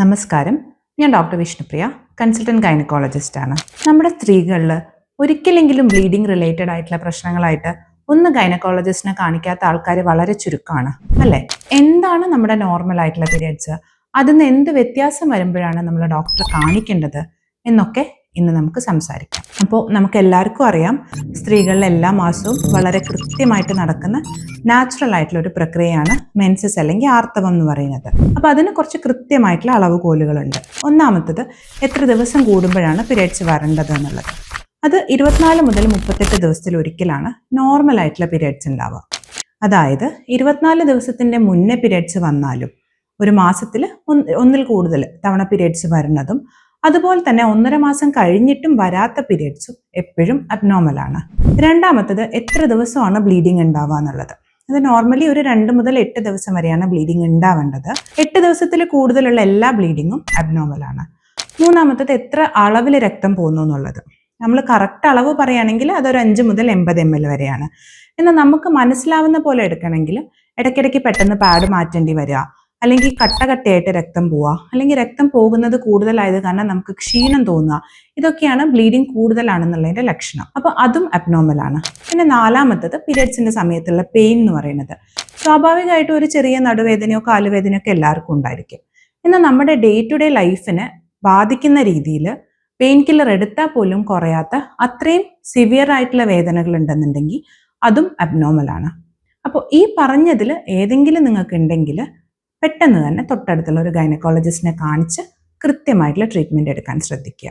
നമസ്കാരം, ഞാൻ doctor Vishnupriya, consultant gynaecologist ആണ്. നമ്മുടെ സ്ത്രീകളിൽ ഒരിക്കലെങ്കിലും ബ്ലീഡിംഗ് റിലേറ്റഡ് ആയിട്ടുള്ള പ്രശ്നങ്ങളായിട്ട് ഒന്ന് ഗൈനക്കോളജിസ്റ്റിനെ കാണിക്കാത്ത ആൾക്കാർ വളരെ ചുരുക്കമാണ്, അല്ലേ? എന്താണ് നമ്മുടെ നോർമൽ ആയിട്ടുള്ള പീരിയഡ്സ്, അതിന് എന്ത് വ്യത്യാസം വരുമ്പോഴാണ് നമ്മൾ ഡോക്ടറെ കാണിക്കേണ്ടത് എന്നൊക്കെ ഇന്ന് നമുക്ക് സംസാരിക്കാം. അപ്പോൾ നമുക്ക് എല്ലാവർക്കും അറിയാം, സ്ത്രീകളിൽ എല്ലാ മാസവും വളരെ കൃത്യമായിട്ട് നടക്കുന്ന നാച്ചുറൽ ആയിട്ടുള്ള ഒരു പ്രക്രിയയാണ് മെൻസസ് അല്ലെങ്കിൽ ആർത്തവം എന്ന് പറയുന്നത്. അപ്പോൾ അതിന് കുറച്ച് കൃത്യമായിട്ടുള്ള അളവുകോലുകളുണ്ട്. ഒന്നാമത്തത്, എത്ര ദിവസം കൂടുമ്പോഴാണ് പീരിയഡ്സ് വരേണ്ടത് എന്നുള്ളത്. അത് 24 മുതൽ 38 ദിവസത്തിൽ ഒരിക്കലാണ് നോർമൽ ആയിട്ടുള്ള പീരിയഡ്സ് ഉണ്ടാവുക. അതായത് 24 ദിവസത്തിന്റെ മുന്നേ പീരിയഡ്സ് വന്നാലും ഒരു മാസത്തിൽ ഒന്നിൽ കൂടുതൽ തവണ പീരിയഡ്സ് വരുന്നതും, അതുപോലെ തന്നെ 1.5 മാസം കഴിഞ്ഞിട്ടും വരാത്ത പീരിയഡ്സും എപ്പോഴും അബ്നോർമലാണ്. രണ്ടാമത്തത്, എത്ര ദിവസമാണ് ബ്ലീഡിങ് ഉണ്ടാവുക എന്നുള്ളത്. അത് നോർമലി ഒരു 2 മുതൽ 8 ദിവസം വരെയാണ് ബ്ലീഡിങ് ഉണ്ടാവേണ്ടത്. 8 ദിവസത്തിൽ കൂടുതലുള്ള എല്ലാ ബ്ലീഡിങ്ങും അബ്നോർമലാണ്. മൂന്നാമത്തത്, എത്ര അളവിൽ രക്തം പോകുന്നു എന്നുള്ളത്. നമ്മൾ കറക്റ്റ് അളവ് പറയുകയാണെങ്കിൽ അതൊരു 5 മുതൽ 80 ml വരെയാണ്. എന്നാൽ നമുക്ക് മനസ്സിലാവുന്ന പോലെ എടുക്കണമെങ്കിൽ ഇടയ്ക്കിടയ്ക്ക് പെട്ടെന്ന് പാഡ് മാറ്റേണ്ടി വരിക, അല്ലെങ്കിൽ കട്ടയായിട്ട് രക്തം പോവുക, അല്ലെങ്കിൽ രക്തം പോകുന്നത് കൂടുതലായത് കാരണം നമുക്ക് ക്ഷീണം തോന്നുക, ഇതൊക്കെയാണ് ബ്ലീഡിങ് കൂടുതലാണെന്നുള്ളതിന്റെ ലക്ഷണം. അപ്പോൾ അതും അബ്നോർമലാണ്. പിന്നെ നാലാമത്തത്, പീരിയഡ്സിന്റെ സമയത്തുള്ള പെയിൻ എന്ന് പറയുന്നത്. സ്വാഭാവികമായിട്ടും ഒരു ചെറിയ നടുവേദനയോ കാലുവേദനയോ ഒക്കെ എല്ലാവർക്കും ഉണ്ടായിരിക്കും. എന്നാൽ നമ്മുടെ ഡേ ടു ഡേ ലൈഫിനെ ബാധിക്കുന്ന രീതിയിൽ പെയിൻ കില്ലർ എടുത്താൽ പോലും കുറയാത്ത അത്രയും സിവിയർ ആയിട്ടുള്ള വേദനകൾ ഉണ്ടെന്നുണ്ടെങ്കിൽ അതും അബ്നോർമലാണ്. അപ്പോൾ ഈ പറഞ്ഞതിൽ ഏതെങ്കിലും നിങ്ങൾക്ക് ഉണ്ടെങ്കിൽ പെട്ടെന്ന് തന്നെ തൊട്ടടുത്തുള്ള ഒരു ഗൈനക്കോളജിസ്റ്റിനെ കാണിച്ച് കൃത്യമായിട്ടുള്ള ട്രീറ്റ്മെൻറ്റ് എടുക്കാൻ ശ്രദ്ധിക്കുക.